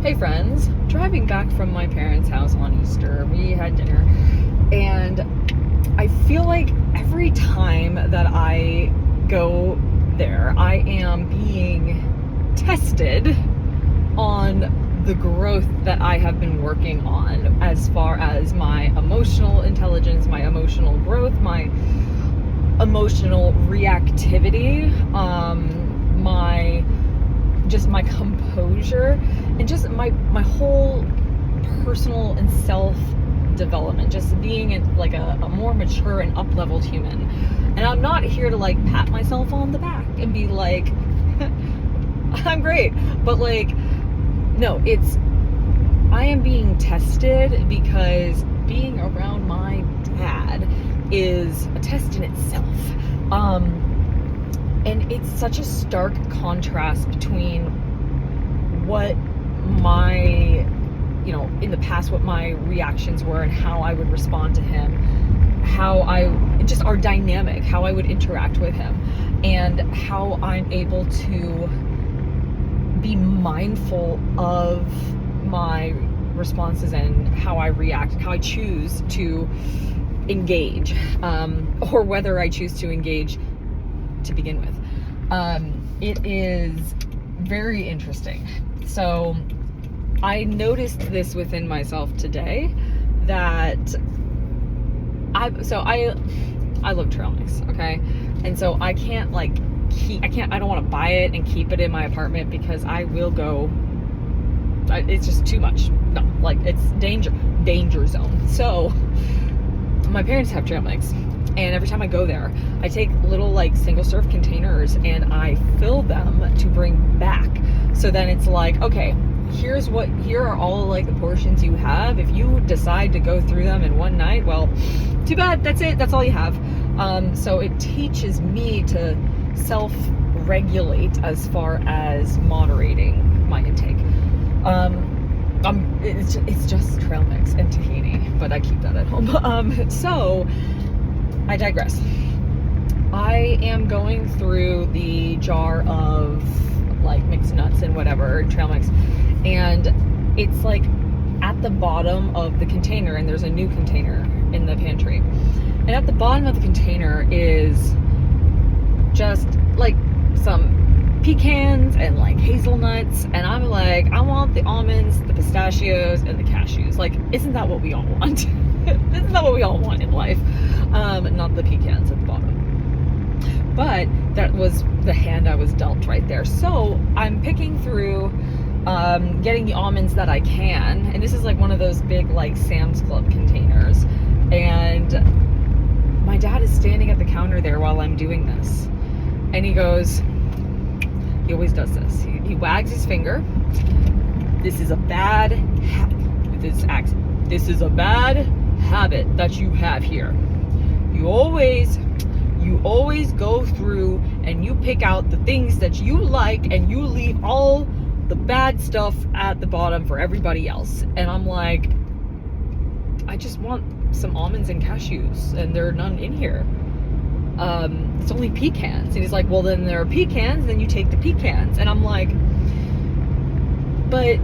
Hey friends, driving back from my parents' house on Easter, we had dinner, and I feel like every time that I go there, I am being tested on the growth that I have been working on as far as my emotional intelligence, my emotional growth, my emotional reactivity, my composure, and just my whole personal and self development, just being a more mature and up-leveled human. And I'm not here to like pat myself on the back and be like I'm great, but like, no, I am being tested because being around my dad is a test in itself. And it's such a stark contrast between what in the past, what my reactions were and how I would respond to him, just our dynamic, how I would interact with him, and how I'm able to be mindful of my responses and how I react, how I choose to engage, or whether I choose to engage to begin with. It is very interesting. So I noticed this within myself today, that I love trail mix, okay? And so I can't I don't want to buy it and keep it in my apartment because I will go, it's just too much. No, like, it's danger zone. So my parents have trail mix, and every time I go there, I take little like single serve containers and I fill them to bring back. So then it's like, okay, here are all like the portions you have. If you decide to go through them in one night, well, too bad, that's it, that's all you have. So it teaches me to self-regulate as far as moderating my intake. It's just trail mix and tahini, but I keep that at home. So I digress. I am going through the jar of like mixed nuts and whatever, trail mix, and it's like at the bottom of the container, and there's a new container in the pantry, and at the bottom of the container is just like some pecans and like hazelnuts, and I'm like, I want the almonds, the pistachios, and the cashews. Like, isn't that what we all want? Isn't that what we all want in life? Not the pecans at the bottom. But that was the hand I was dealt right there. So I'm picking through, getting the almonds that I can, and this is like one of those big like Sam's Club containers, and my dad is standing at the counter there while I'm doing this, and he always does this, he wags his finger. This is a bad habit with his accent. This is a bad habit that you have here. You always go through and you pick out the things that you like, and you leave all the bad stuff at the bottom for everybody else. And I'm like, I just want some almonds and cashews, and there are none in here. It's only pecans. And he's like, well, then there are pecans, then you take the pecans. And I'm like, but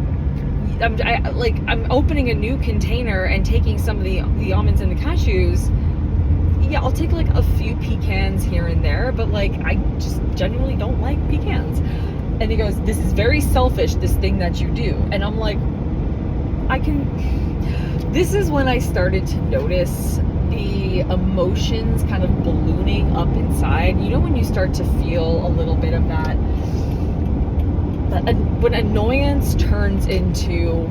I'm opening a new container and taking some of the almonds and the cashews. Yeah, I'll take like a few pecans here and there, but like, I just genuinely don't like pecans. And he goes, this is very selfish, this thing that you do. And I'm like, this is when I started to notice the emotions kind of ballooning up inside. You know, when you start to feel a little bit of that when annoyance turns into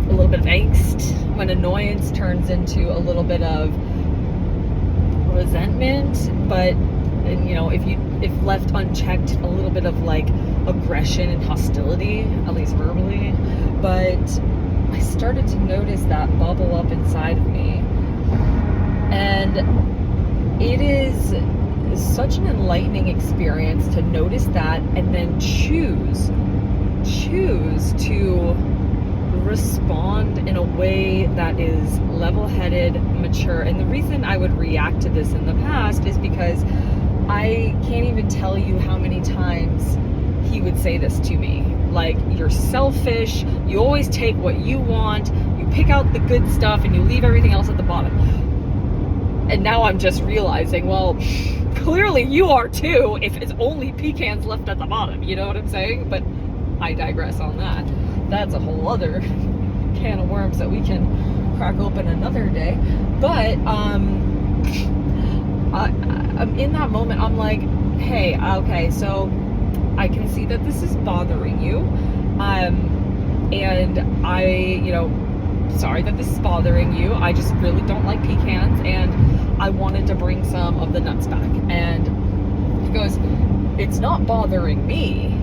a little bit of angst, when annoyance turns into a little bit of resentment, but if left unchecked, a little bit of like aggression and hostility, at least verbally. But I started to notice that bubble up inside of me, and it is such an enlightening experience to notice that, and then choose to respond in a way that is level-headed, mature. And the reason I would react to this in the past is because I can't even tell you how many times he would say this to me. like you're selfish, you always take what you want, you pick out the good stuff and you leave everything else at the bottom. And now I'm just realizing, well, clearly you are too, if it's only pecans left at the bottom, you know what I'm saying? But I digress on that. That's a whole other can of worms that we can crack open another day. But in that moment, I'm like, hey, okay, so I can see that this is bothering you, and I, you know, sorry that this is bothering you. I just really don't like pecans, and I wanted to bring some of the nuts back. And he goes, it's not bothering me.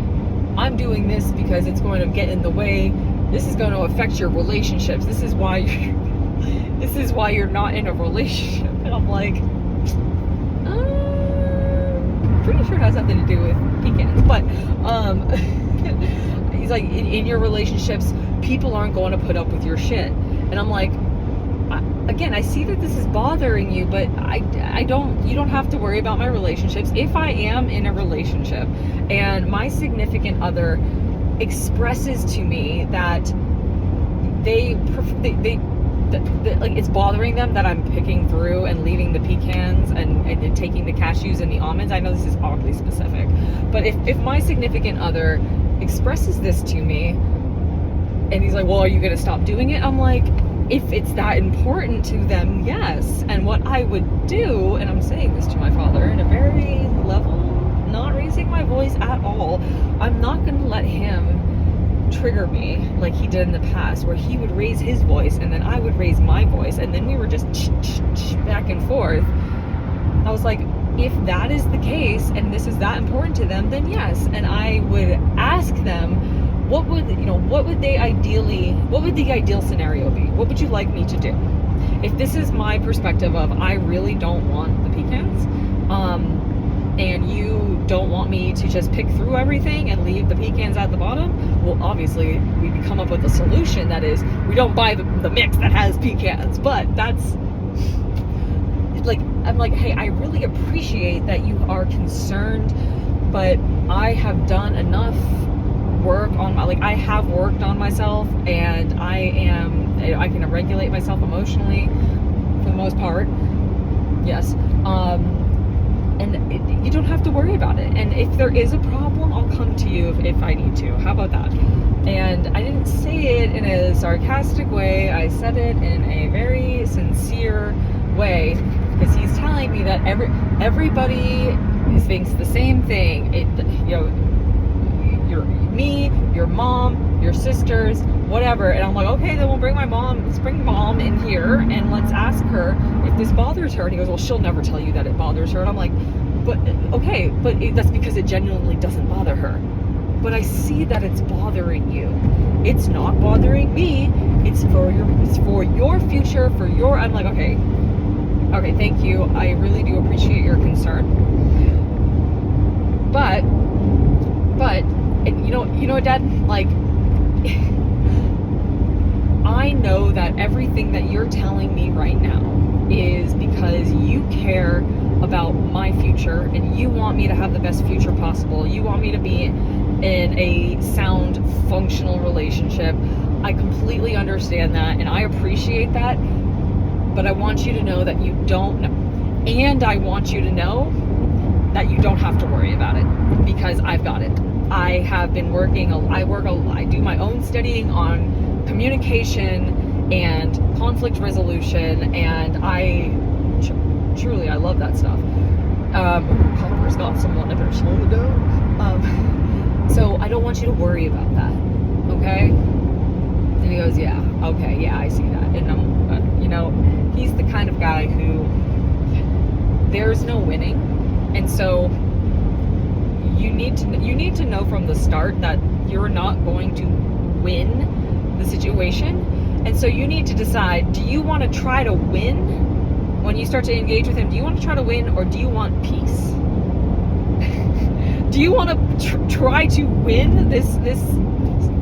I'm doing this because it's going to get in the way. This is going to affect your relationships. This is why you're not in a relationship. And I'm like, pretty sure it has nothing to do with pecans. But he's like, in your relationships, people aren't going to put up with your shit. And I'm like, again, I see that this is bothering you, but you don't have to worry about my relationships. If I am in a relationship and my significant other expresses to me that they like it's bothering them that I'm picking through and leaving the pecans and taking the cashews and the almonds. I know this is oddly specific, but if my significant other expresses this to me and he's like, well, are you going to stop doing it? I'm like, if it's that important to them, yes. And what I would do, and I'm saying this to my father in a very level, not raising my voice at all, I'm not going to let him trigger me like he did in the past, where he would raise his voice and then I would raise my voice and then we were just back and forth. I was like, if that is the case and this is that important to them, then yes. And I would ask them, what would the ideal scenario be? What would you like me to do? If this is my perspective of, I really don't want the pecans, and you don't want me to just pick through everything and leave the pecans at the bottom, well, obviously we can come up with a solution that is, we don't buy the mix that has pecans. But that's like, I'm like, hey, I really appreciate that you are concerned, but I have done enough work on I have worked on myself, and I can regulate myself emotionally for the most part, yes. And you don't have to worry about it. And if there is a problem, I'll come to you if I need to. How about that? And I didn't say it in a sarcastic way. I said it in a very sincere way, because he's telling me that everybody thinks the same thing. Me, your mom, your sisters, whatever. And I'm like, okay, then we'll bring let's bring mom in here and let's ask her if this bothers her. And he goes, well, she'll never tell you that it bothers her. And I'm like, but okay, but that's because it genuinely doesn't bother her. But I see that it's bothering you. It's not bothering me. It's for your future, I'm like, okay, thank you. I really do appreciate your concern. But you know what, Dad? Like, I know that everything that you're telling me right now is because you care about my future and you want me to have the best future possible. You want me to be in a sound, functional relationship. I completely understand that and I appreciate that, but I want you to know that you don't know. And I want you to know that you don't have to worry about it, because I've got it. I have been working, I do my own studying on communication and conflict resolution, and truly, I love that stuff. Copper's got someone I better slow down. So I don't want you to worry about that, okay? And he goes, yeah, okay, yeah, I see that. And he's the kind of guy who, there's no winning, and so you need to know from the start that you're not going to win the situation. And so you need to decide, do you want to try to win when you start to engage with him? Do you want to try to win, or do you want peace? Do you want to try to win this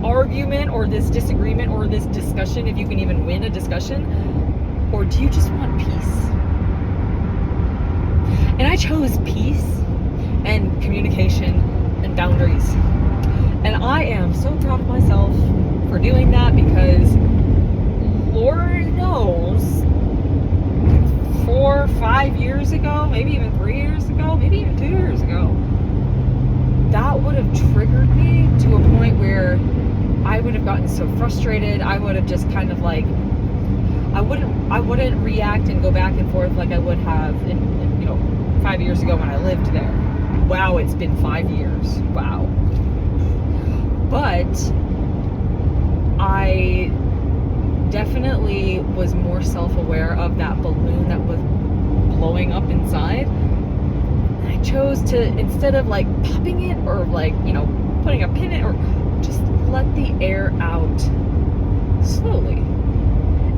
argument or this disagreement or this discussion, if you can even win a discussion? Or do you just want peace? And I chose peace and communication and boundaries. And I am so proud of myself for doing that, because Lord knows 4 or 5 years ago, maybe even 3 years ago, maybe even 2 years ago, that would have triggered me to a point where I would have gotten so frustrated. I would have just kind of like, I wouldn't react and go back and forth like I would have in 5 years ago when I lived there. Wow, it's been 5 years. Wow. But I definitely was more self-aware of that balloon that was blowing up inside. And I chose to, instead of like popping it or like, putting a pin in it, or just let the air out slowly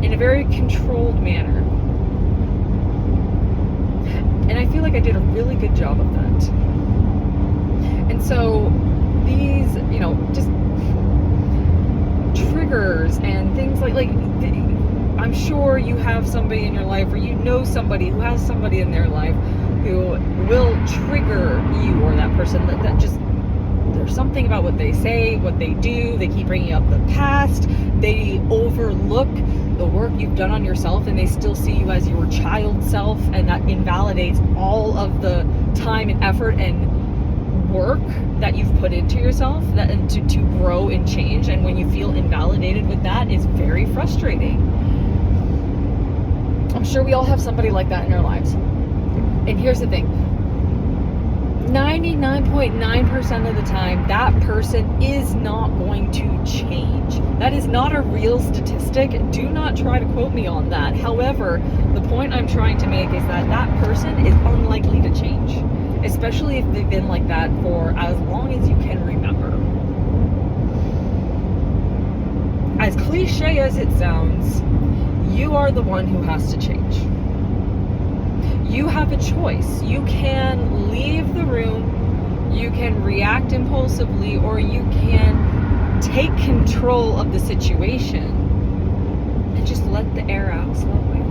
in a very controlled manner. And I feel like I did a really good job of that. And so these, just triggers and things like I'm sure you have somebody in your life, or somebody who has somebody in their life who will trigger you, or that person that just, there's something about what they say, what they do, they keep bringing up the past, they overlook the work you've done on yourself, and they still see you as your child self, and that invalidates all of the time and effort and work that you've put into yourself, and to grow and change. And when you feel invalidated with that, it's very frustrating. I'm sure we all have somebody like that in our lives. And here's the thing, 99.9% of the time, that person is not going to change. That is not a real statistic. Do not try to quote me on that. However, the point I'm trying to make is that that person is unlikely to change, especially if they've been like that for as long as you can remember. As cliche as it sounds, you are the one who has to change. You have a choice. You can leave the room, you can react impulsively, or you can take control of the situation and just let the air out slowly.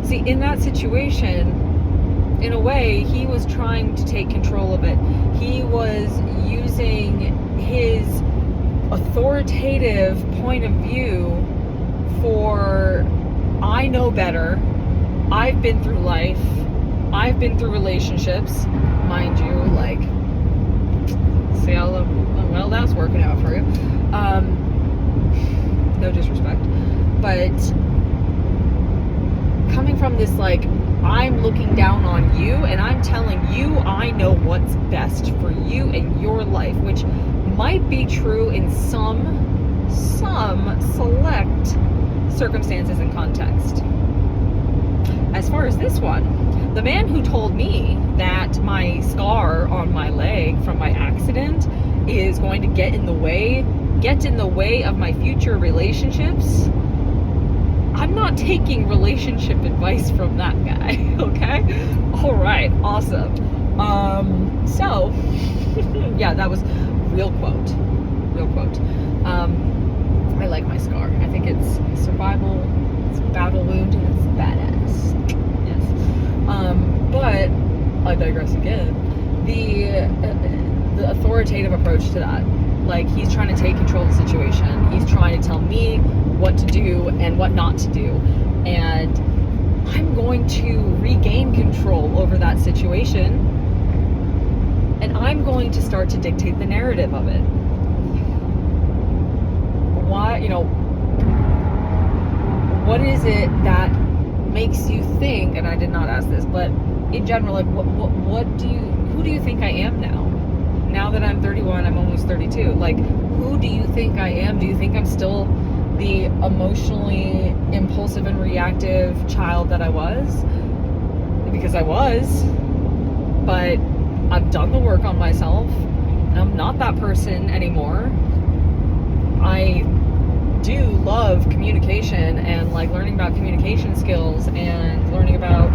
See, in that situation, in a way, he was trying to take control of it. He was using his authoritative point of view for, I know better, I've been through life, I've been through relationships, mind you, like, see how well that's working out for you. No disrespect, but coming from this, like, I'm looking down on you and I'm telling you I know what's best for you and your life, which might be true in some select circumstances and context. As far as this one, the man who told me that my scar on my leg from my accident is going to get in the way of my future relationships, I'm not taking relationship advice from that guy, okay? All right, awesome. So, yeah, that was real quote. I like my scar. I think it's survival, it's a battle wound, and it's badass. Yes. But I digress again. The authoritative approach to that, like, he's trying to take control of the situation. He's trying to tell me what to do and what not to do, and I'm going to regain control over that situation, and I'm going to start to dictate the narrative of it. Why, what is it that makes you think, and I did not ask this, but in general, like, who do you think I am now that I'm 31, I'm almost 32, like, who do you think I am? Do you think I'm still the emotionally impulsive and reactive child that I was? Because I was, but I've done the work on myself, and I'm not that person anymore. I do love communication and, like, learning about communication skills and learning about,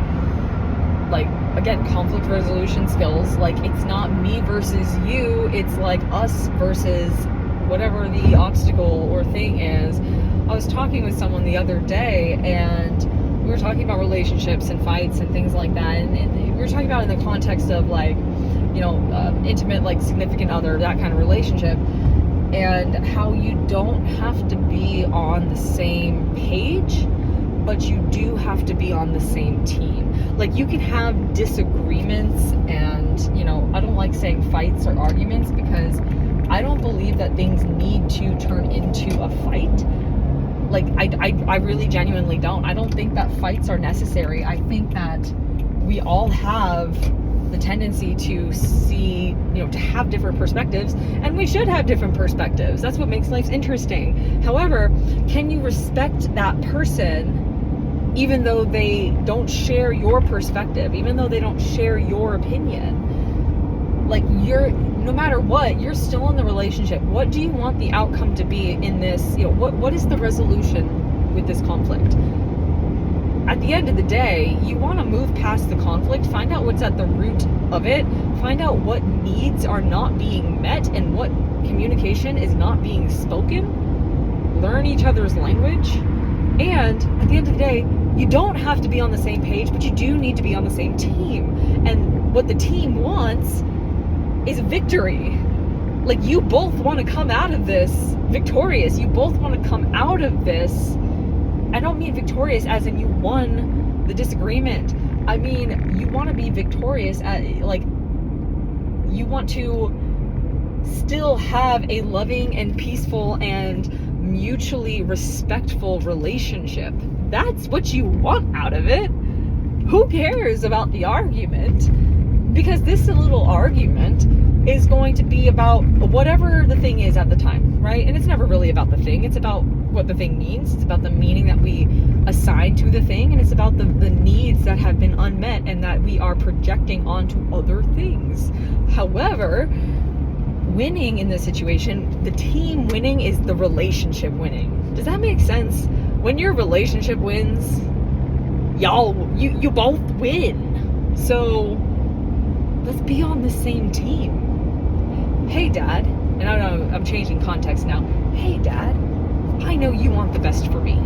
like, again, conflict resolution skills. Like, it's not me versus you, it's like us versus whatever the obstacle or thing is. I was talking with someone the other day, and we were talking about relationships and fights and things like that, and we were talking about it in the context of, like, intimate, like significant other, that kind of relationship, and how you don't have to be on the same page, but you do have to be on the same team. Like, you can have disagreements and, I don't like saying fights or arguments, because I don't believe that things need to turn into a fight. Like, I really genuinely don't. I don't think that fights are necessary. I think that we all have the tendency to see, to have different perspectives, and we should have different perspectives. That's what makes life interesting. However, can you respect that person even though they don't share your perspective, even though they don't share your opinion? Like, no matter what, you're still in the relationship. What do you want the outcome to be in this? What is the resolution with this conflict? At the end of the day, you want to move past the conflict, find out what's at the root of it, find out what needs are not being met and what communication is not being spoken, learn each other's language, and at the end of the day, you don't have to be on the same page, but you do need to be on the same team. And what the team wants is victory. Like, you both want to come out of this victorious. You both want to come out of this. I don't mean victorious as in you won the disagreement. I mean, you want to be victorious at, like, you want to still have a loving and peaceful and mutually respectful relationship. That's what you want out of it. Who cares about the argument? Because this little argument is going to be about whatever the thing is at the time, right? And it's never really about the thing. It's about what the thing means. It's about the meaning that we assign to the thing, and it's about the needs that have been unmet and that we are projecting onto other things. However, winning in this situation, the team winning is the relationship winning. Does that make sense? When your relationship wins, you both win. So let's be on the same team. Hey, Dad, and I don't know, I'm changing context now. Hey, Dad, I know you want the best for me.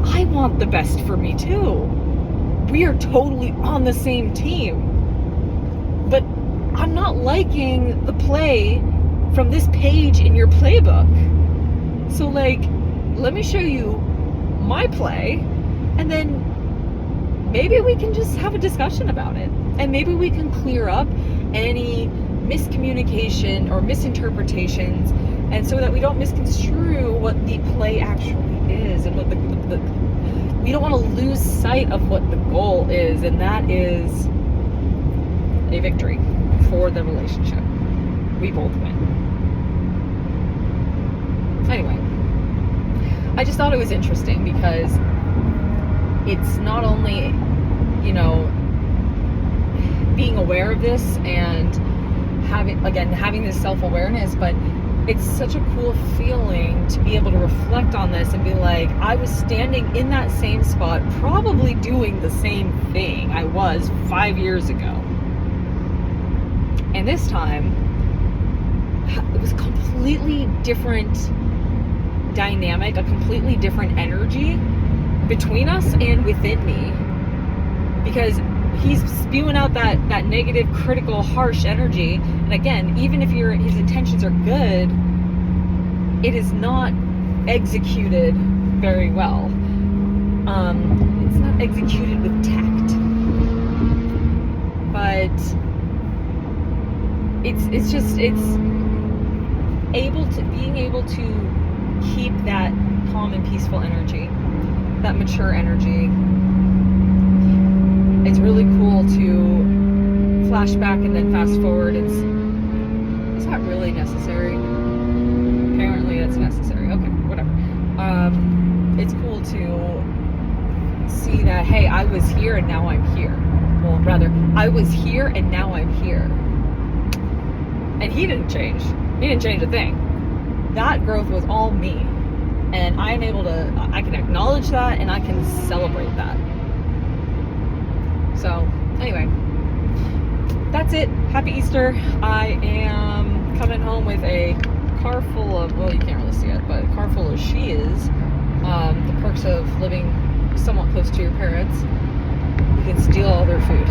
I want the best for me too. We are totally on the same team. But I'm not liking the play from this page in your playbook. So, like, let me show you my play, and then maybe we can just have a discussion about it. And maybe we can clear up any miscommunication or misinterpretations, and so that we don't misconstrue what the play actually is, and what we don't want to lose sight of what the goal is, and that is a victory for the relationship. We both win. Anyway, I just thought it was interesting because it's not only, being aware of this and having this self-awareness, but it's such a cool feeling to be able to reflect on this and be like, I was standing in that same spot, probably doing the same thing I was 5 years ago. And this time, it was a completely different dynamic, a completely different energy between us and within me. Because he's spewing out that negative, critical, harsh energy. And again, even if his intentions are good, it is not executed very well. It's not executed with tact. But it's being able to keep that calm and peaceful energy, that mature energy. It's really cool to flash back and then fast forward. Is that really necessary? Apparently that's necessary. Okay, whatever. It's cool to see that, hey, I was here and now I'm here. Well, rather, I was here and now I'm here. And he didn't change. He didn't change a thing. That growth was all me. And I can acknowledge that, and I can celebrate that. So, anyway, that's it. Happy Easter. I am coming home with a car full of, well, you can't really see it, but a car full of she's. The perks of living somewhat close to your parents. You can steal all their food.